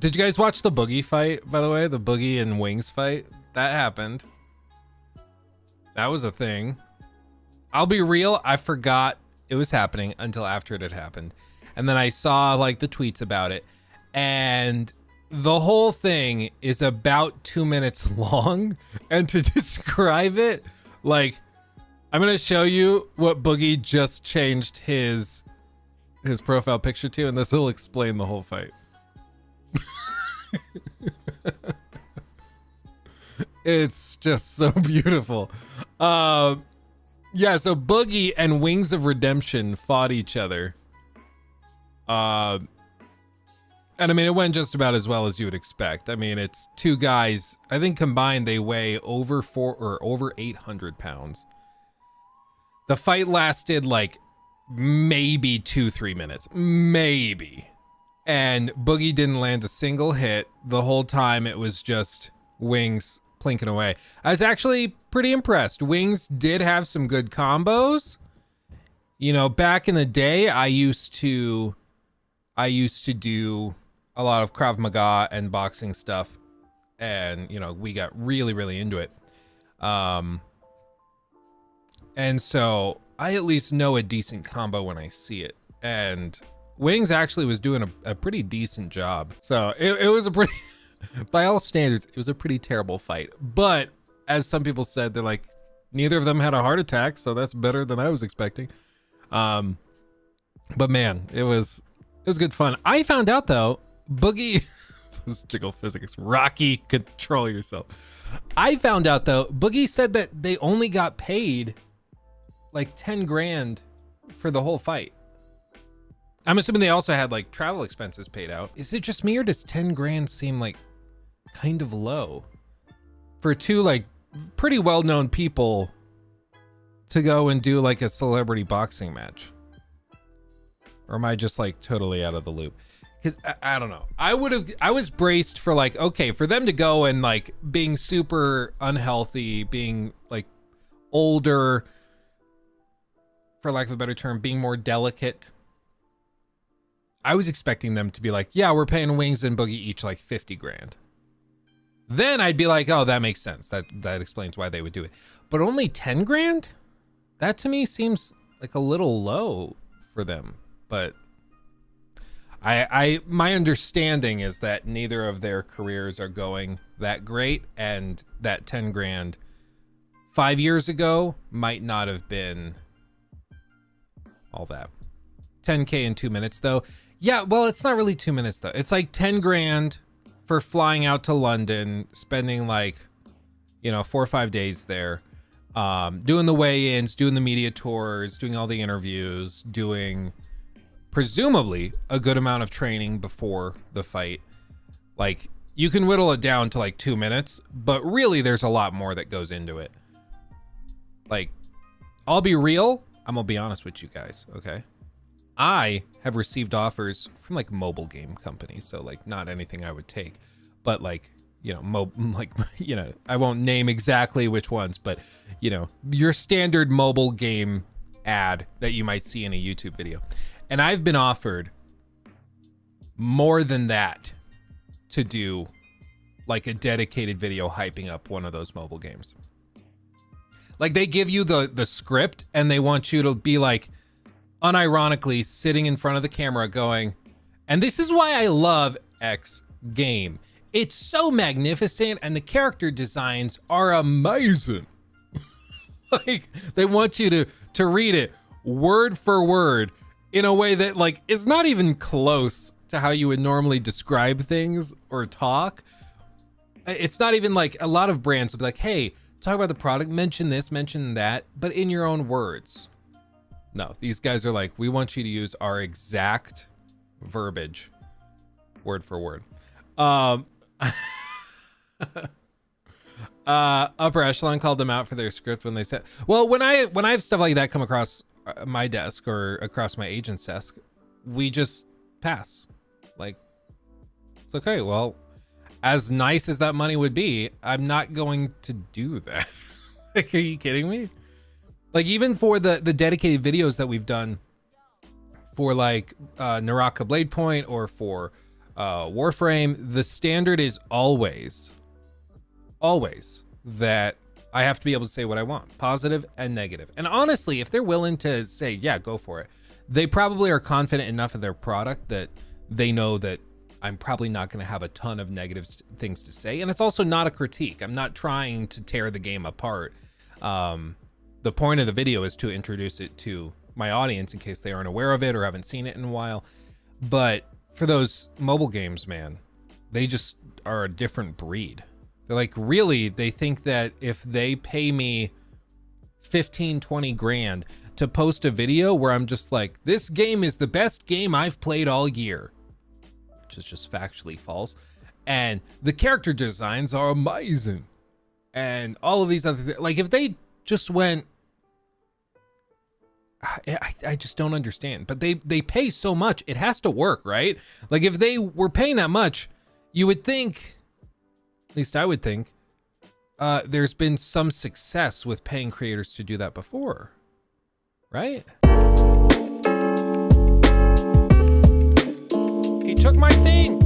Did you guys watch the Boogie fight, by the way? The Boogie and Wings fight? That happened. That was a thing. I'll be real, I forgot it was happening until after it had happened. And then I saw like the tweets about it. And the whole thing is about 2 minutes long. And to describe it, like, I'm gonna show you what Boogie just changed his profile picture to, and this will explain the whole fight. It's just so beautiful. Yeah, so Boogie and Wings of Redemption fought each other. And I mean, it went just about as well as you would expect. I mean, it's two guys, I think combined they weigh over 800 pounds. The fight lasted like maybe 2-3 minutes, maybe. And Boogie didn't land a single hit. The whole time it was just Wings plinking away. I was actually pretty impressed. Wings did have some good combos. You know, back in the day, I used to do a lot of Krav Maga and boxing stuff. And, you know, we got really, really into it. And so I at least know a decent combo when I see it. And Wings actually was doing a pretty decent job. So it was a pretty, by all standards, it was a pretty terrible fight. But as some people said, they're like, neither of them had a heart attack. So that's better than I was expecting. But man, it was good fun. I found out though, Boogie, this jiggle physics, Rocky, control yourself. I found out though, Boogie said that they only got paid like 10 grand for the whole fight. I'm assuming they also had like travel expenses paid out. Is it just me or does 10 grand seem like kind of low for two like pretty well-known people to go and do like a celebrity boxing match? Or am I just like totally out of the loop? Because I don't know. I was braced for like, okay, for them to go and like being super unhealthy, being like older, for lack of a better term, being more delicate. I was expecting them to be like, yeah, we're paying Wings and Boogie each like 50 grand. Then I'd be like, oh, that makes sense. That explains why they would do it. But only 10 grand? That to me seems like a little low for them. But my understanding is that neither of their careers are going that great, and that 10 grand 5 years ago might not have been all that. 10K in 2 minutes though. Yeah, well, it's not really 2 minutes though. It's like 10 grand for flying out to London, spending like, you know, 4 or 5 days there, doing the weigh-ins, doing the media tours, doing all the interviews, doing presumably a good amount of training before the fight. Like, you can whittle it down to like 2 minutes, but really there's a lot more that goes into it. Like, I'll be real. I'm gonna be honest with you guys, okay? I have received offers from like mobile game companies, so like not anything I would take, but like, you know, you know, I won't name exactly which ones, but you know, your standard mobile game ad that you might see in a YouTube video. And I've been offered more than that to do like a dedicated video hyping up one of those mobile games. Like they give you the script and they want you to be like unironically sitting in front of the camera going, and this is why I love X game. It's so magnificent and the character designs are amazing. Like they want you to read it word for word in a way that like it's not even close to how you would normally describe things or talk. It's not even like a lot of brands will be like, hey, talk about the product, mention this, mention that, but in your own words. No, these guys are like, we want you to use our exact verbiage, word for word. Upper Echelon called them out for their script when they said, well, when I have stuff like that come across my desk or across my agent's desk, we just pass. Like, it's okay. Well, as nice as that money would be, I'm not going to do that. Like, are you kidding me? Like, even for the dedicated videos that we've done for like Naraka Blade Point or for Warframe, the standard is always that I have to be able to say what I want, positive and negative. And honestly, if they're willing to say, yeah, go for it, they probably are confident enough in their product that they know that I'm probably not going to have a ton of negative things to say. And it's also not a critique. I'm not trying to tear the game apart. The point of the video is to introduce it to my audience in case they aren't aware of it or haven't seen it in a while. But for those mobile games, man, they just are a different breed. They're like, really, they think that if they pay me 15, 20 grand to post a video where I'm just like, this game is the best game I've played all year, which is just factually false, and the character designs are amazing, and all of these other things, like if they just went, I just don't understand. But they pay so much, it has to work, right? Like if they were paying that much, you would think, at least I would think, there's been some success with paying creators to do that before, right? He took my thing.